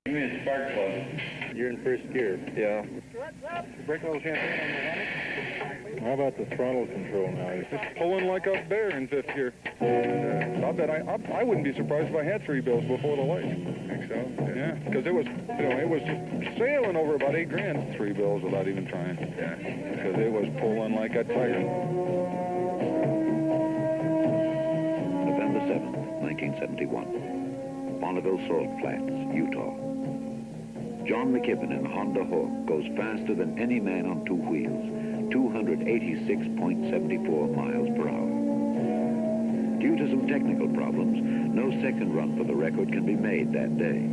Give me a spark plug. You're in first gear. Yeah. Break a little champagne on the running. How about the throttle control now? It's pulling like a bear in fifth gear. I bet I wouldn't be surprised if I had 3 bills before the light. Think so? Yeah, because it was, it was just sailing over about 8 grand. 3 bills without even trying. Yeah. Because it was pulling like a tiger. November 7th, 1971. Bonneville Salt Flats, Utah. John McKibben in the Honda Hawk goes faster than any man on 2 wheels, 286.74 miles per hour. Due to some technical problems, no second run for the record can be made that day.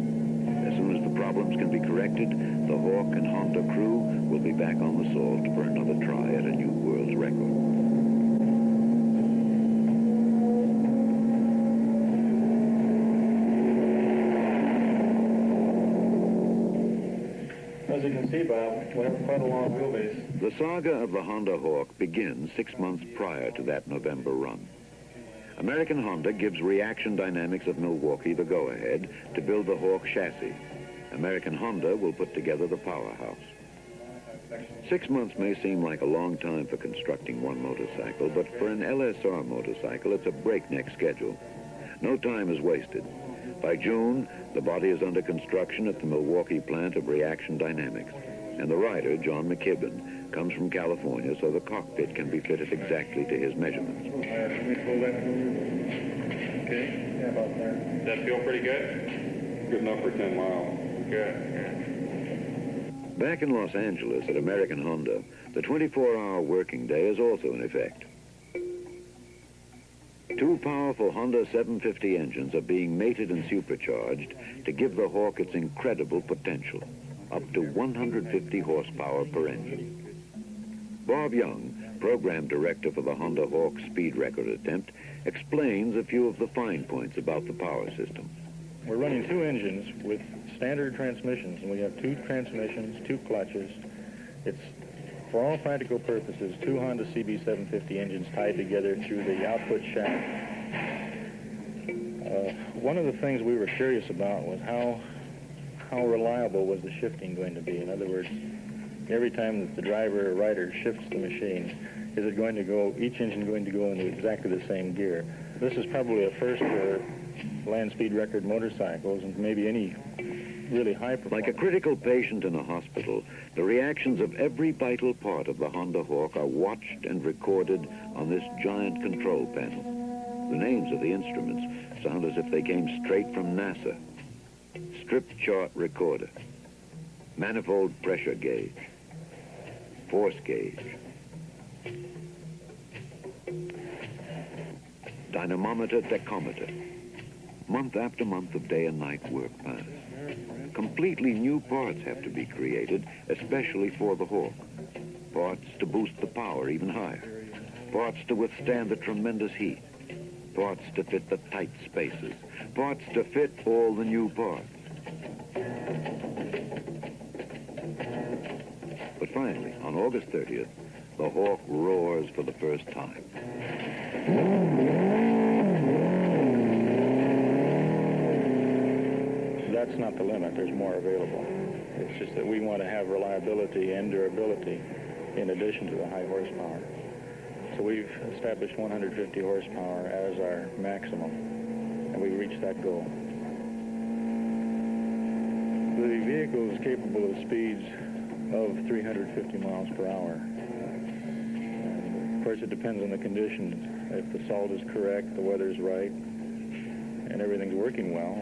As soon as the problems can be corrected, the Hawk and Honda crew will be back on the Salt for another try at a new world's record. As you can see, Bob, we have quite a long wheelbase. The saga of the Honda Hawk begins 6 months prior to that November run. American Honda gives Reaction Dynamics of Milwaukee the go-ahead to build the Hawk chassis. American Honda will put together the powerhouse. 6 months may seem like a long time for constructing one motorcycle, but for an LSR motorcycle, it's a breakneck schedule. No time is wasted. By June, the body is under construction at the Milwaukee plant of Reaction Dynamics, and the rider, John McKibben, comes from California so the cockpit can be fitted exactly to his measurements. Let me pull that. Okay, yeah, about there. Does that feel pretty good? Good enough for 10 miles. Good. Back in Los Angeles at American Honda, the 24-hour working day is also in effect. 2 powerful Honda 750 engines are being mated and supercharged to give the Hawk its incredible potential, up to 150 horsepower per engine. Bob Young, program director for the Honda Hawk speed record attempt, explains a few of the fine points about the power system. We're running 2 engines with standard transmissions, and we have 2 transmissions, 2 clutches. It's, for all practical purposes, 2 Honda CB750 engines tied together through the output shaft. One of the things we were curious about was how reliable was the shifting going to be. In other words, every time that the driver or rider shifts the machine, is it going to go, each engine going to go into exactly the same gear? This is probably a first for land speed record motorcycles and maybe any really high performance. Like a critical patient in a hospital, the reactions of every vital part of the Honda Hawk are watched and recorded on this giant control panel. The names of the instruments sound as if they came straight from NASA. Strip chart recorder, manifold pressure gauge, force gauge, dynamometer, tachometer. Month after month of day and night work pass. Completely new parts have to be created, especially for the Hawk. Parts to boost the power even higher. Parts to withstand the tremendous heat. Parts to fit the tight spaces. Parts to fit all the new parts. But finally, on August 30th, the Hawk roars for the first time. That's not the limit. There's more available. It's just that we want to have reliability and durability in addition to the high horsepower. So we've established 150 horsepower as our maximum, and we reached that goal. The vehicle is capable of speeds of 350 miles per hour. And of course, it depends on the conditions. If the salt is correct, the weather's right, and everything's working well,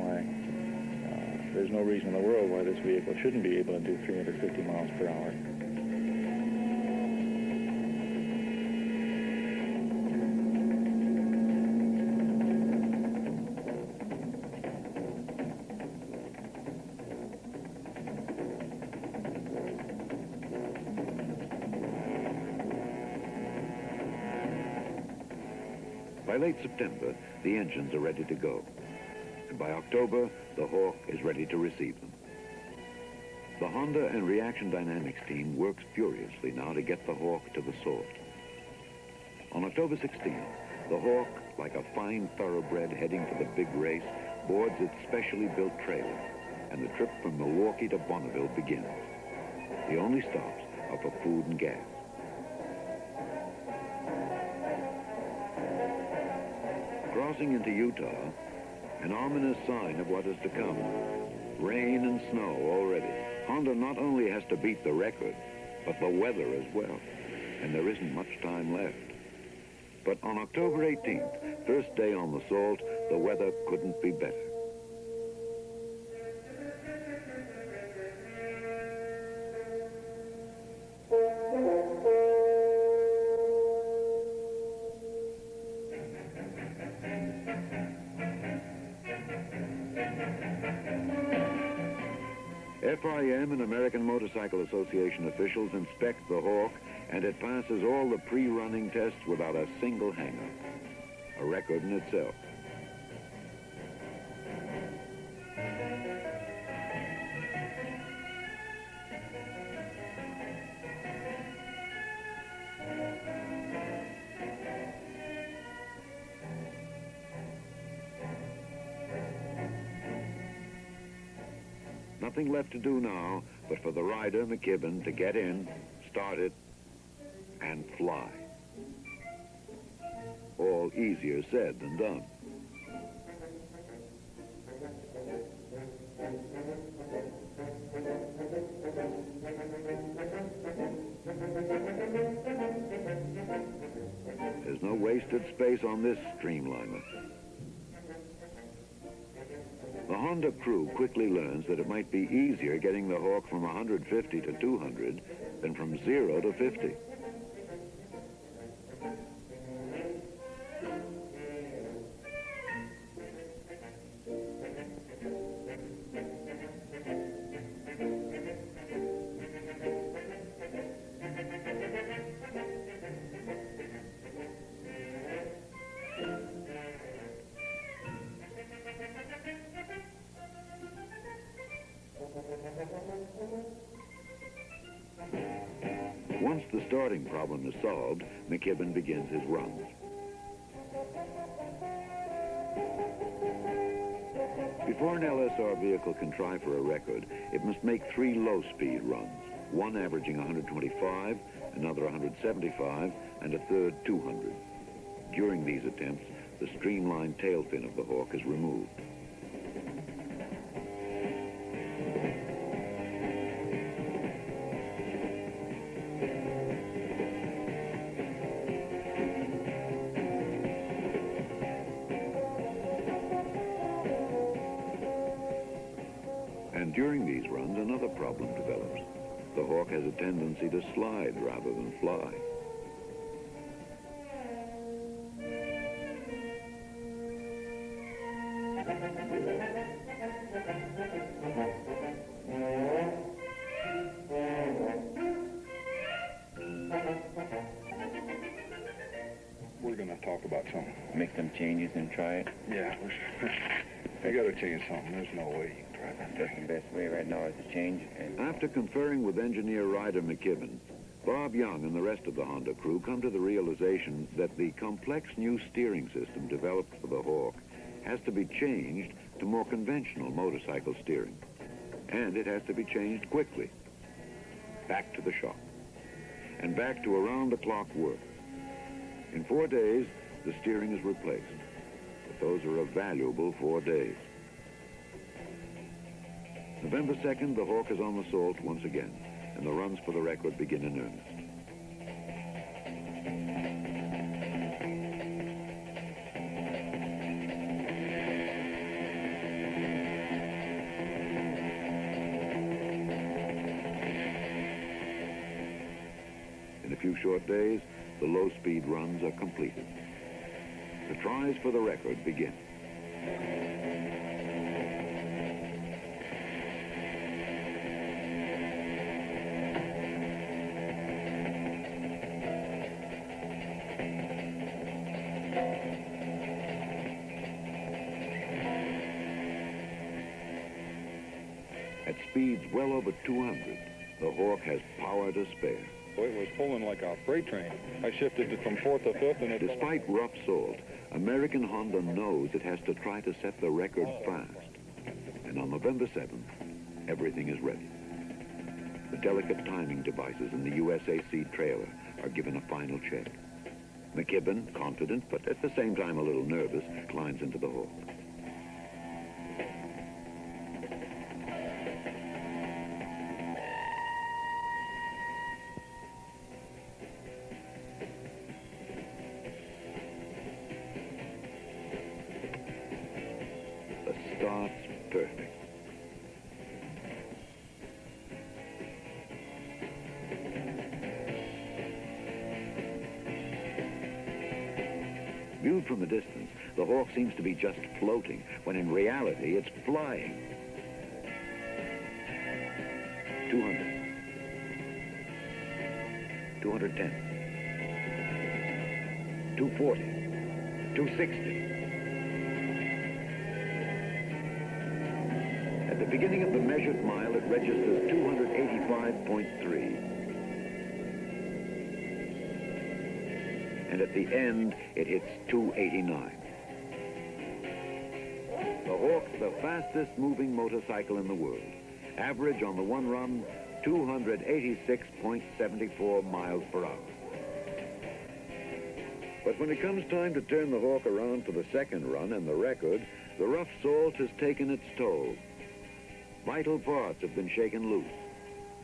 there's no reason in the world why this vehicle shouldn't be able to do 350 miles per hour. By late September, the engines are ready to go. And by October, the Hawk is ready to receive them. The Honda and Reaction Dynamics team works furiously now to get the Hawk to the Salt. On October 16th, the Hawk, like a fine thoroughbred heading for the big race, boards its specially built trailer. and the trip from Milwaukee to Bonneville begins. The only stops are for food and gas. Crossing into Utah, an ominous sign of what is to come. Rain and snow already. Honda not only has to beat the record, but the weather as well. And there isn't much time left. But on October 18th, first day on the Salt, the weather couldn't be better. FIM and American Motorcycle Association officials inspect the Hawk, and it passes all the pre-running tests without a single hang-up. A record in itself. Nothing left to do now but for the rider, McKibben, to get in, start it, and fly. All easier said than done. There's no wasted space on this streamliner. The Honda crew quickly learns that it might be easier getting the Hawk from 150 to 200 than from 0 to 50. Once the starting problem is solved, McKibben begins his runs. Before an LSR vehicle can try for a record, it must make 3 low-speed runs, one averaging 125, another 175, and a third 200. During these attempts, the streamlined tail fin of the Hawk is removed. And during these runs, another problem develops. The Hawk has a tendency to slide rather than fly. We're going to talk about something. Make some changes and try it. Yeah, we got to change something. There's no way you can try that. That's the best way right now is to change. And After conferring with engineer Ryder McKibben, Bob Young and the rest of the Honda crew come to the realization that the complex new steering system developed for the Hawk has to be changed to more conventional motorcycle steering. And it has to be changed quickly. Back to the shop. And back to around-the-clock work. In 4 days, the steering is replaced. But those are a valuable 4 days. November 2nd, the Hawk is on the Salt once again, and the runs for the record begin in earnest. In a few short days, the low-speed runs are completed. The tries for the record begin. At speeds well over 200, the Hawk has power to spare. It was pulling like a freight train. I shifted it from 4th to 5th, and it... Despite rough salt, American Honda knows it has to try to set the record fast. And on November 7th, everything is ready. The delicate timing devices in the USAC trailer are given a final check. McKibben, confident, but at the same time a little nervous, climbs into the Hawk. The start's perfect. Viewed from a distance, the Hawk seems to be just floating, when in reality it's flying. 200. 210. 240. 260. At the beginning of the measured mile, it registers 285.3. And at the end, it hits 289. The Hawk's the fastest moving motorcycle in the world. Average on the one run, 286.74 miles per hour. But when it comes time to turn the Hawk around for the second run and the record, the rough salt has taken its toll. Vital parts have been shaken loose,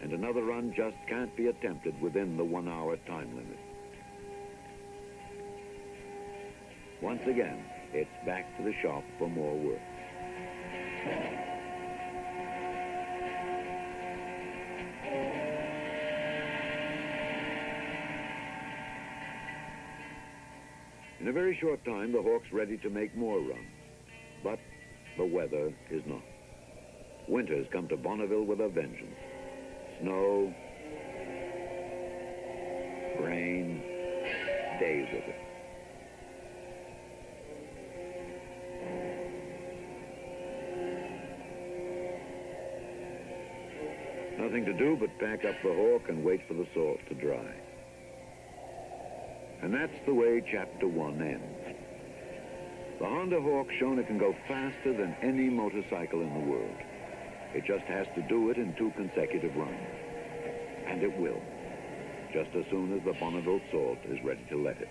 and another run just can't be attempted within the 1 hour time limit. Once again, it's back to the shop for more work. In a very short time, the Hawk's ready to make more runs. But the weather is not. Winter's come to Bonneville with a vengeance. Snow, rain, days of it. Nothing to do but pack up the Hawk and wait for the salt to dry. And that's the way Chapter 1 ends. The Honda Hawk's shown it can go faster than any motorcycle in the world. It just has to do it in 2 consecutive runs. And it will, just as soon as the Bonneville salt is ready to let it.